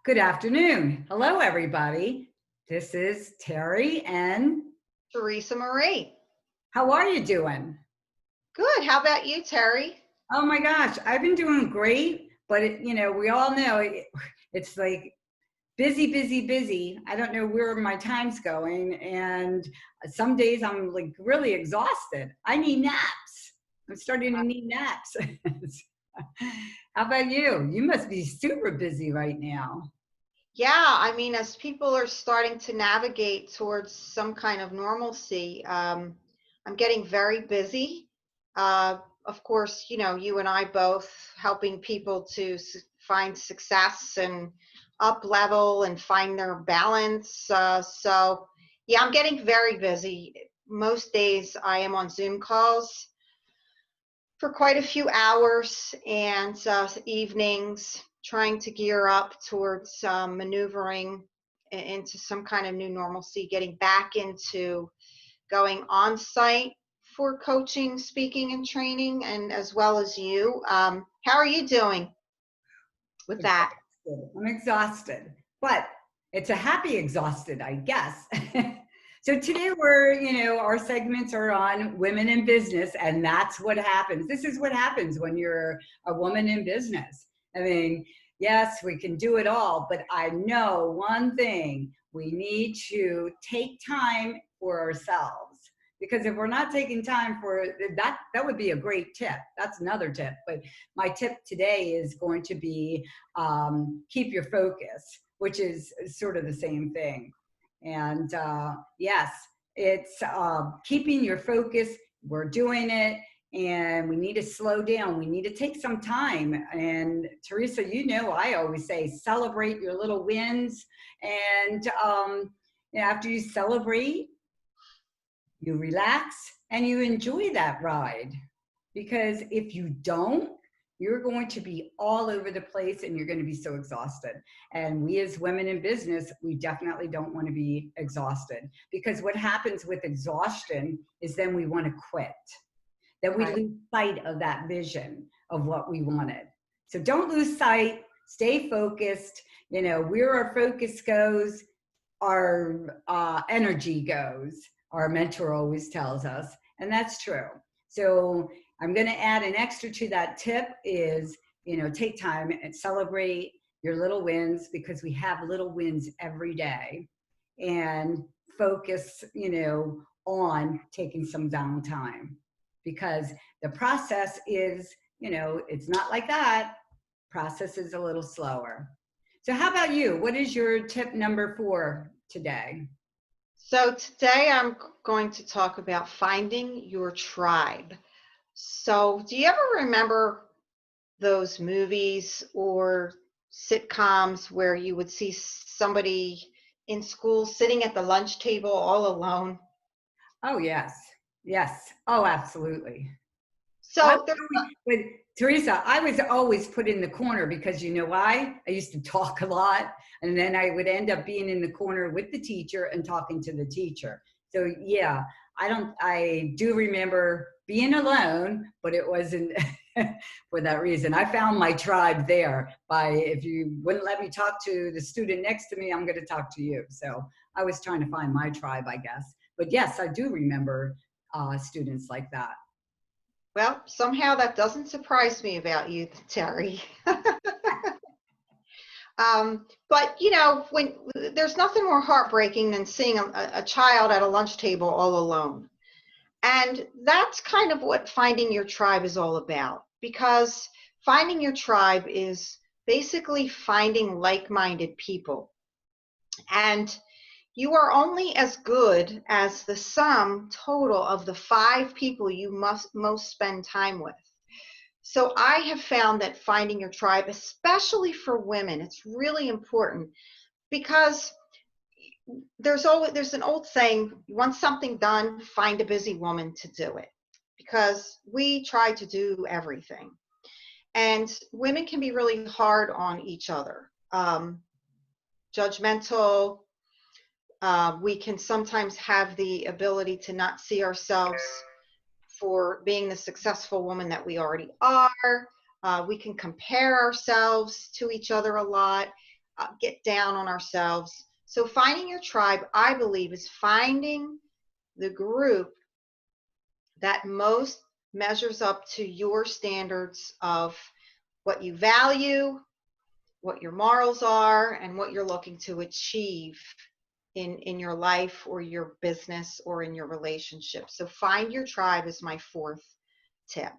Good afternoon. Hello, everybody. This is Terry, and Theresa Marie. how are you doing? Good. How about you, Terry? Oh my gosh, I've been doing great, but we all know it's like busy, busy, busy. I don't know where my time's going, and some days I'm like really exhausted. I need naps. I'm starting to need naps. How about you? You must be super busy right now. Yeah, I mean, as people are starting to navigate towards some kind of normalcy, I'm getting very busy. Of course, you and I both helping people to find success and up level and find their balance. Yeah, I'm getting very busy. Most days I am on Zoom calls for quite a few hours and evenings trying to gear up towards maneuvering into some kind of new normalcy, getting back into going on site for coaching, speaking, and training, and as well as you. How are you doing with that? I'm exhausted, but it's a happy exhausted, I guess. So today our segments are on women in business, and that's what happens. This is what happens when you're a woman in business. I mean, yes, we can do it all, but I know one thing: we need to take time for ourselves. Because if we're not taking time for that, that would be a great tip. That's another tip. But my tip today is going to be keep your focus, which is sort of the same thing. And yes, it's keeping your focus. We're doing it, and we need to slow down. We need to take some time. And Teresa, I always say celebrate your little wins. And after you celebrate, you relax and you enjoy that ride. Because if you don't, you're going to be all over the place and you're going to be so exhausted. And we as women in business, we definitely don't want to be exhausted, because what happens with exhaustion is then we want to quit. Then we lose sight of that vision of what we wanted. So don't lose sight, stay focused. Where our focus goes, our energy goes, our mentor always tells us, and that's true. So I'm going to add an extra to that tip is, take time and celebrate your little wins, because we have little wins every day, and focus, on taking some downtime, because the process is, it's not like that. Process is a little slower. So how about you? What is your tip number 4 today? So today I'm going to talk about finding your tribe. So do you ever remember those movies or sitcoms where you would see somebody in school sitting at the lunch table all alone? Oh, yes. Yes. Oh, absolutely. So But Teresa, I was always put in the corner, because you know why? I used to talk a lot, and then I would end up being in the corner with the teacher and talking to the teacher. So yeah, I do remember being alone, but it wasn't for that reason. I found my tribe there by, if you wouldn't let me talk to the student next to me, I'm going to talk to you. So I was trying to find my tribe, I guess. But yes, I do remember students like that. well, somehow that doesn't surprise me about you, Terry. But when there's nothing more heartbreaking than seeing a child at a lunch table all alone. And that's kind of what finding your tribe is all about, because finding your tribe is basically finding like-minded people. And you are only as good as the sum total of the 5 people you must most spend time with. So I have found that finding your tribe, especially for women, it's really important, because there's an old saying: you want something done, find a busy woman to do it, because we try to do everything, and women can be really hard on each other, judgmental. We can sometimes have the ability to not see ourselves for being the successful woman that we already are. We can compare ourselves to each other a lot. get down on ourselves. So finding your tribe, I believe, is finding the group that most measures up to your standards of what you value, what your morals are, and what you're looking to achieve in your life or your business or in your relationship. So find your tribe is my fourth tip.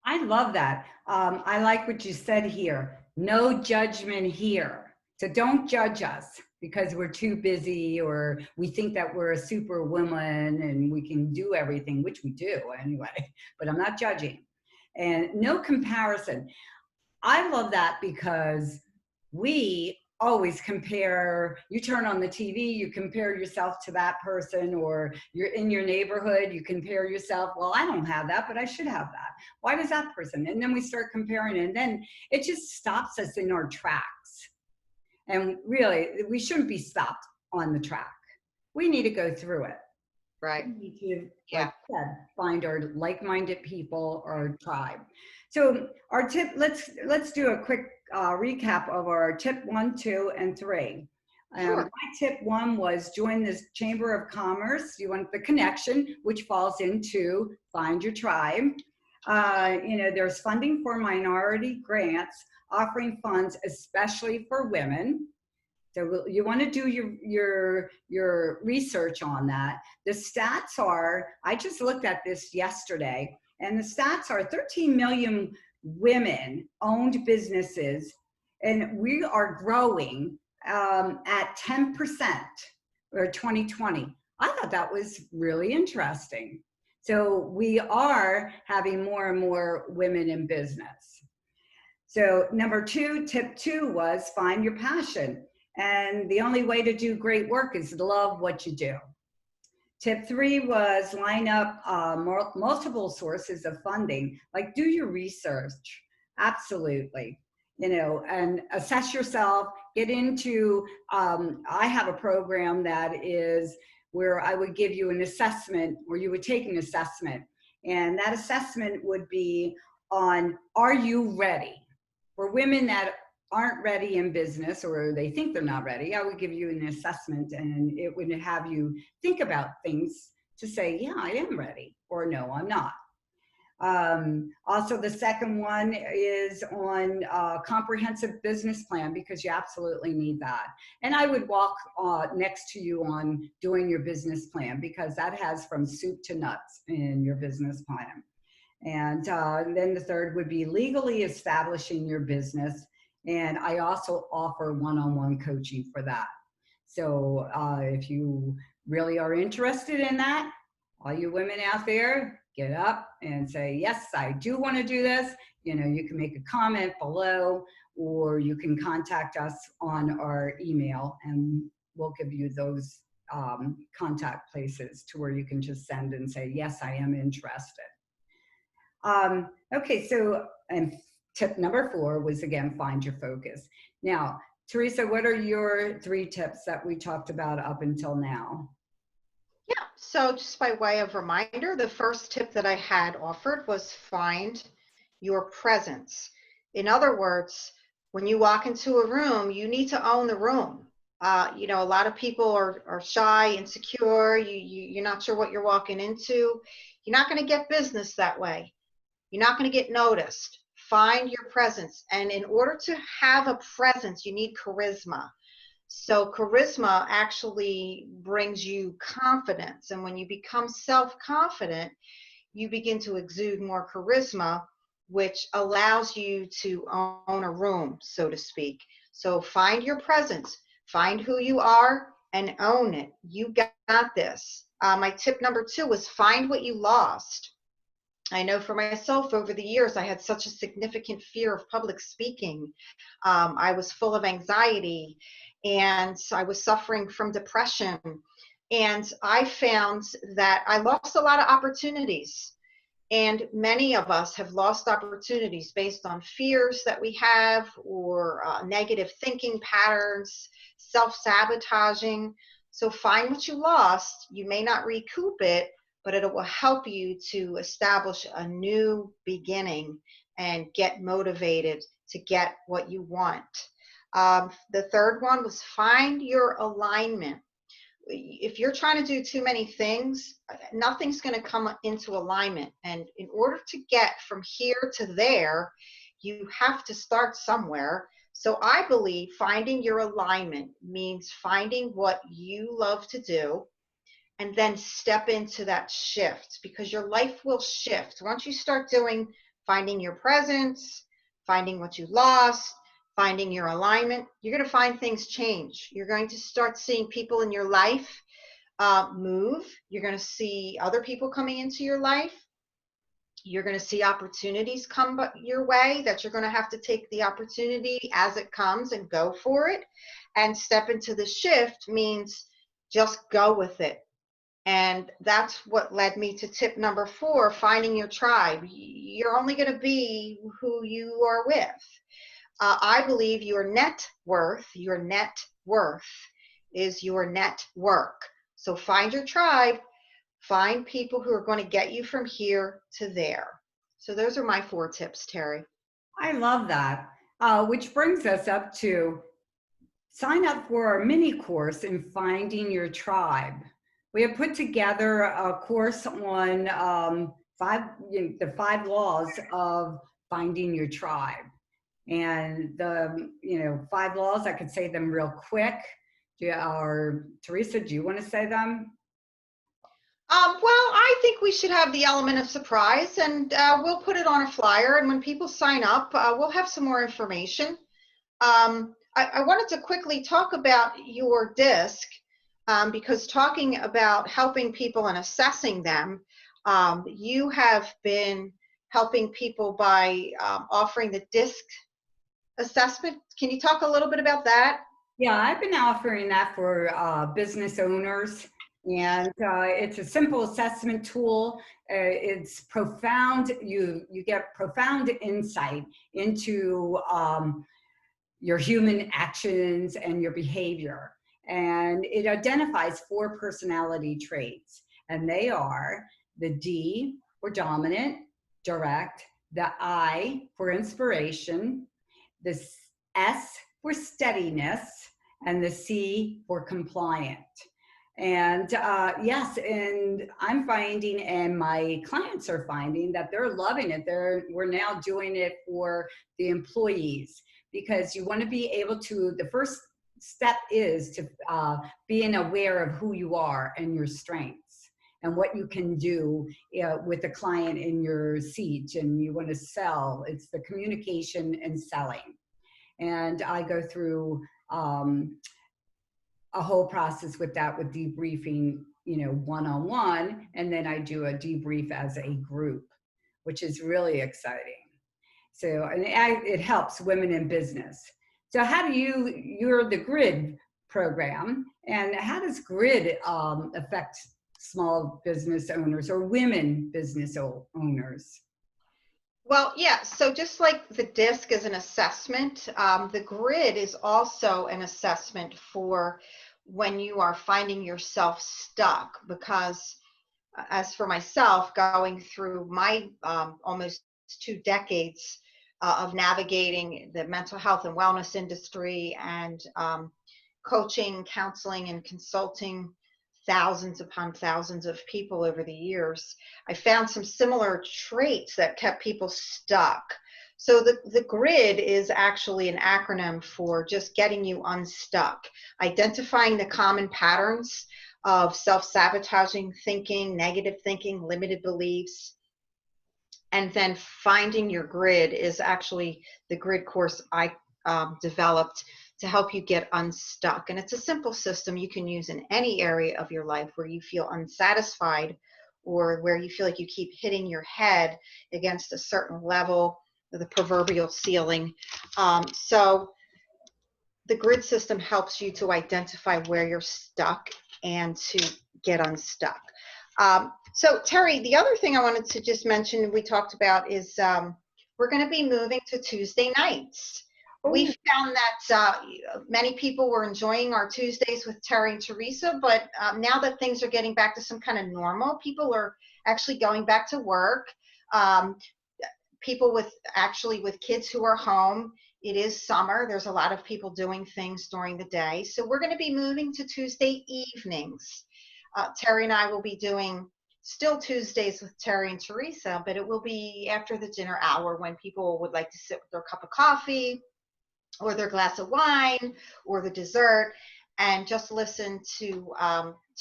I love that. I like what you said here. No judgment here. So don't judge us because we're too busy or we think that we're a superwoman and we can do everything, which we do anyway, but I'm not judging. And no comparison. I love that because we always compare. You turn on the TV, you compare yourself to that person, or you're in your neighborhood, you compare yourself. Well, I don't have that, but I should have that. Why does that person? And then we start comparing, and then it just stops us in our tracks. And really, we shouldn't be stopped on the track. We need to go through it. Right. We need to, Yeah. like I said, find our like-minded people or tribe. So our tip, let's do a quick recap of our tip 1, 2, and 3. Sure. My tip 1 was join this Chamber of Commerce. You want the connection, which falls into find your tribe. There's funding for minority grants, offering funds especially for women. So you want to do your research on that. The stats are, I just looked at this yesterday, and the stats are 13 million women owned businesses, and we are growing at 10% or 2020. I thought that was really interesting. So we are having more and more women in business. So number 2, tip 2 was find your passion. And the only way to do great work is to love what you do. Tip 3 was line up multiple sources of funding, like do your research. Absolutely. And assess yourself, get into, I have a program that is where I would give you an assessment, or you would take an assessment. And that assessment would be on, are you ready? For women that aren't ready in business, or they think they're not ready, I would give you an assessment, and it would have you think about things to say, yeah, I am ready, or no, I'm not. Also, the second one is on comprehensive business plan, because you absolutely need that. And I would walk next to you on doing your business plan, because that has from soup to nuts in your business plan. And then the third would be legally establishing your business. And I also offer one-on-one coaching for that. So if you really are interested in that, all you women out there, get up and say, yes, I do want to do this. You can make a comment below, or you can contact us on our email, and we'll give you those contact places to where you can just send and say, yes, I am interested. Okay, so, and tip number 4 was, again, find your focus. Now, Teresa, what are your 3 tips that we talked about up until now? Yeah, so just by way of reminder, the first tip that I had offered was find your presence. In other words, when you walk into a room, you need to own the room. A lot of people are shy, insecure. You're not sure what you're walking into. You're not going to get business that way. You're not going to get noticed. Find your presence. And in order to have a presence, you need charisma. So charisma actually brings you confidence. And when you become self-confident, you begin to exude more charisma, which allows you to own a room, so to speak. So find your presence, find who you are, and own it. You got this. My tip number 2 was find what you lost. I know for myself, over the years, I had such a significant fear of public speaking. I was full of anxiety, and I was suffering from depression. And I found that I lost a lot of opportunities. And many of us have lost opportunities based on fears that we have, or negative thinking patterns, self-sabotaging. So find what you lost. You may not recoup it, but it will help you to establish a new beginning and get motivated to get what you want. The third one was find your alignment. If you're trying to do too many things, nothing's going to come into alignment. And in order to get from here to there, you have to start somewhere. So I believe finding your alignment means finding what you love to do and then step into that shift, because your life will shift. Once you start doing finding your presence, finding what you lost, finding your alignment, you're going to find things change. You're going to start seeing people in your life move. You're going to see other people coming into your life. You're going to see opportunities come your way that you're going to have to take the opportunity as it comes and go for it. And step into the shift means just go with it. And that's what led me to tip number 4, finding your tribe. You're only going to be who you are with. I believe your net worth is your net work. So find your tribe, find people who are going to get you from here to there. So those are my 4 tips, Terry. I love that. Which brings us up to sign up for our mini course in finding your tribe. We have put together a course on the 5 laws of finding your tribe. And the 5 laws, I could say them real quick. Teresa, do you want to say them? Well, I think we should have the element of surprise, and we'll put it on a flyer. And when people sign up, we'll have some more information. I wanted to quickly talk about your disc, because talking about helping people and assessing them, you have been helping people by offering the disc assessment. Can you talk a little bit about that? Yeah, I've been offering that for business owners. And it's a simple assessment tool. It's profound. You get profound insight into your human actions and your behavior. And it identifies 4 personality traits. And they are the D for dominant, direct, the I for inspiration, the S for steadiness, and the C for compliant. And yes, and I'm finding, and my clients are finding that they're loving it. We're now doing it for the employees, because you want to be able to, the first step is to being aware of who you are and your strengths and what you can do with a client in your seat, and you want to sell. It's the communication and selling. And I go through a whole process with that, with debriefing, one-on-one, and then I do a debrief as a group, which is really exciting. So, and it helps women in business. So how do you're the GRID program, and how does GRID affect small business owners or women business owners? Well, yeah, so just like the DISC is an assessment, the GRID is also an assessment for when you are finding yourself stuck. Because as for myself, going through my almost 2 decades of navigating the mental health and wellness industry, and coaching, counseling, and consulting thousands upon thousands of people over the years, I found some similar traits that kept people stuck. So the GRID is actually an acronym for just getting you unstuck, identifying the common patterns of self-sabotaging thinking, negative thinking, limited beliefs, and then finding your GRID is actually the GRID course I developed to help you get unstuck. And it's a simple system you can use in any area of your life where you feel unsatisfied, or where you feel like you keep hitting your head against a certain level, the proverbial ceiling. So the GRID system helps you to identify where you're stuck and to get unstuck. So Terri, the other thing I wanted to just mention we talked about is we're going to be moving to Tuesday nights. We found that many people were enjoying our Tuesdays with Terri and Teresa, but now that things are getting back to some kind of normal, people are actually going back to work. people with kids who are home. It is summer. There's a lot of people doing things during the day. So we're going to be moving to Tuesday evenings. Terri and I will be doing still Tuesdays with Terri and Theresa, but it will be after the dinner hour when people would like to sit with their cup of coffee or their glass of wine or the dessert and just listen to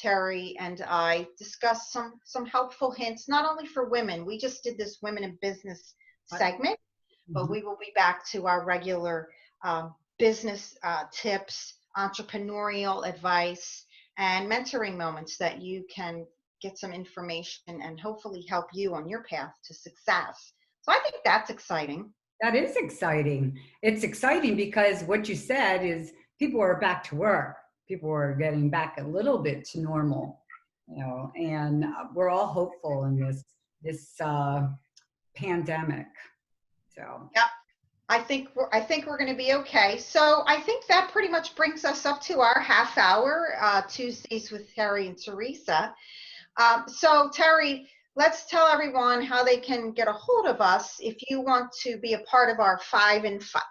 Terri and I discuss some helpful hints, not only for women. We just did this Women in Business segment, but we will be back to our regular business tips, entrepreneurial advice, and mentoring moments that you can get some information and hopefully help you on your path to success. So I think that's exciting. That is exciting. It's exciting because what you said is people are back to work. People are getting back a little bit to normal, you know, and we're all hopeful in this pandemic. So yeah, I think we're going to be okay. So I think that pretty much brings us up to our half hour Tuesdays with Terri and Theresa. So Terri, let's tell everyone how they can get a hold of us if you want to be a part of our 5 and 5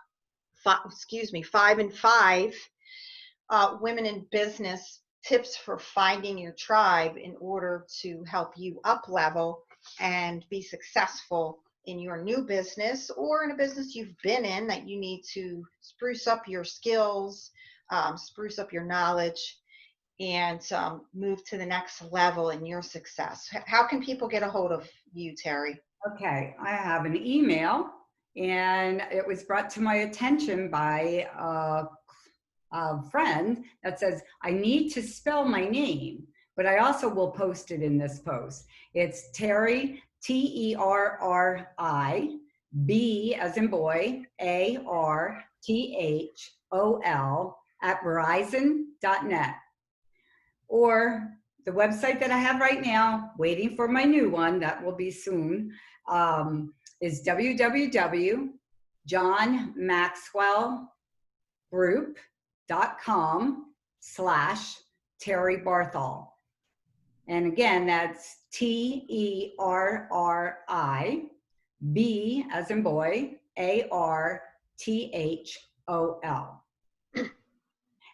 Women in Business tips for finding your tribe in order to help you up level and be successful in your new business or in a business you've been in that you need to spruce up your skills, spruce up your knowledge, and move to the next level in your success. How can people get a hold of you, Terri? Okay, I have an email, and it was brought to my attention by a friend that says, I need to spell my name, but I also will post it in this post. It's Terri, Terri, B as in boy, ARTHOL at Verizon.net. Or the website that I have right now, waiting for my new one, that will be soon, is www.johnmaxwellgroup.com/Terri Barthol. And again, that's TERRI, B as in boy, ARTHOL.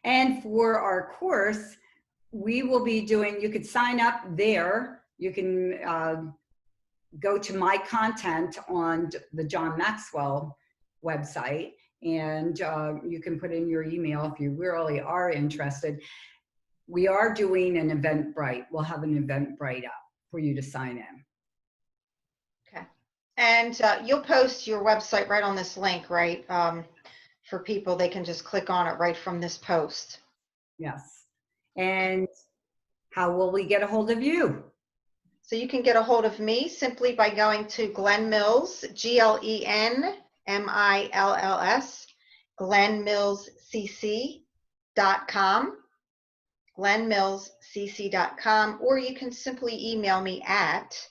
And for our course, we will be doing, you could sign up there. You can go to my content on the John Maxwell website, and you can put in your email if you really are interested. We are doing an Eventbrite. We'll have an Eventbrite up for you to sign in. Okay. And you'll post your website right on this link, right? For people, they can just click on it right from this post. Yes. And how will we get a hold of you? So you can get a hold of me simply by going to Glenn Mills, GLENMILLS, GlennMillsCC.com, GlennMillsCC.com, or you can simply email me at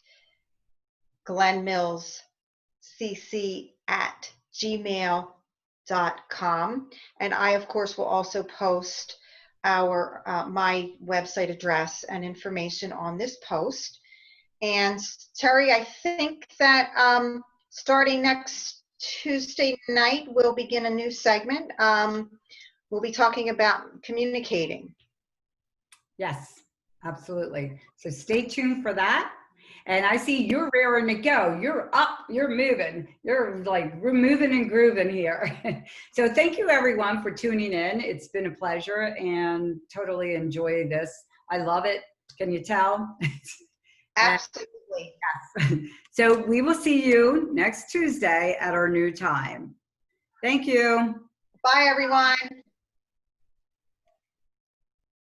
GlennMillsCC@gmail.com. And I, of course, will also post my website address and information on this post. And Terri, I think that starting next Tuesday night, we'll begin a new segment. We'll be talking about communicating. Yes, absolutely. So stay tuned for that. And I see you're raring to go. You're up, you're moving. You're like, we're moving and grooving here. So thank you everyone for tuning in. It's been a pleasure and totally enjoy this. I love it. Can you tell? Absolutely. Yes. So we will see you next Tuesday at our new time. Thank you. Bye, everyone.